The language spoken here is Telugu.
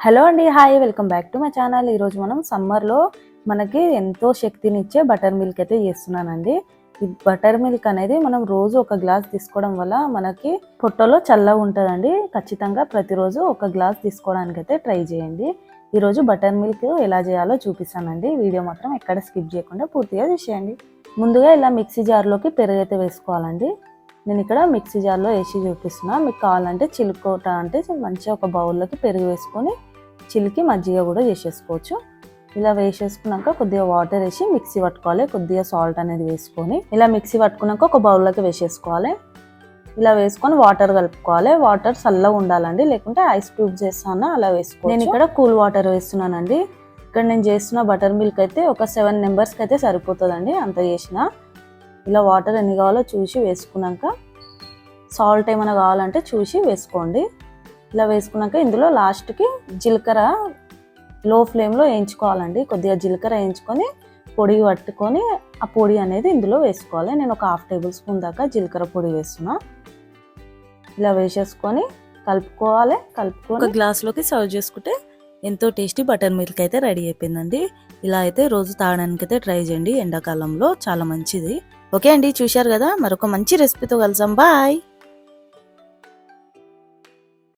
హలో అండి, hi, welcome back to my channel. ఈరోజు మనం సమ్మర్లో మనకి ఎంతో శక్తినిచ్చే బటర్ మిల్క్ అయితే చేస్తున్నానండి. ఈ బటర్ మిల్క్ అనేది మనం రోజు ఒక గ్లాస్ తీసుకోవడం వల్ల మనకి పొట్టలో చల్లగా ఉంటుందండి. ఖచ్చితంగా ప్రతిరోజు ఒక గ్లాస్ తీసుకోవడానికి అయితే ట్రై చేయండి. ఈరోజు బటర్ మిల్క్ ఎలా చేయాలో చూపిస్తానండి. వీడియో మాత్రం ఎక్కడ స్కిప్ చేయకుండా పూర్తిగా చూసేయండి. ముందుగా ఇలా మిక్సీ జార్లోకి పెరుగు అయితే వేసుకోవాలండి. నేను ఇక్కడ మిక్సీ జార్లో వేసి చూపిస్తున్నా. మీకు కావాలంటే చిలుకోట అంటే మంచిగా ఒక బౌల్లోకి పెరుగు వేసుకొని చిలికి మజ్జిగ కూడా చేసేసుకోవచ్చు. ఇలా వేసేసుకున్నాక కొద్దిగా వాటర్ వేసి మిక్సీ పట్టుకోవాలి. కొద్దిగా సాల్ట్ అనేది వేసుకొని ఇలా మిక్సీ పట్టుకున్నాక ఒక బౌల్లోకి వేసేసుకోవాలి. ఇలా వేసుకొని వాటర్ కలుపుకోవాలి. వాటర్ చల్లగా ఉండాలండి, లేకుంటే ఐస్ క్యూబ్స్ వేస్తాను అలా వేసుకోవాలి. నేను ఇక్కడ కూల్ వాటర్ వేస్తున్నానండి. ఇక్కడ నేను చేస్తున్న బటర్ మిల్క్ అయితే ఒక 7 మెంబర్స్కి అయితే సరిపోతుందండి. అంత చేసిన ఇలా వాటర్ ఎన్ని కావాలో చూసి వేసుకున్నాక సాల్ట్ ఏమైనా కావాలంటే చూసి వేసుకోండి. ఇలా వేసుకున్నాక ఇందులో లాస్ట్కి జీలకర్ర లో ఫ్లేమ్లో వేయించుకోవాలండి. కొద్దిగా జీలకర్ర వేయించుకొని పొడి పట్టుకొని ఆ పొడి అనేది ఇందులో వేసుకోవాలి. నేను ఒక 1/2 టేబుల్ స్పూన్ దాకా జీలకర్ర పొడి వేస్తున్నా. ఇలా వేసేసుకొని కలుపుకోవాలి. కలుపుకొని ఒక గ్లాస్లోకి సర్వ్ చేసుకుంటే ఎంతో టేస్టీ బటర్ మిల్క్ అయితే రెడీ అయిపోయిందండి. ఇలా అయితే రోజు తాగడానికి అయితే ట్రై చేయండి. ఎండాకాలంలో చాలా మంచిది. ఓకే అండి, చూశారు కదా, మరొక మంచి రెసిపీతో కలుద్దాం. బాయ్.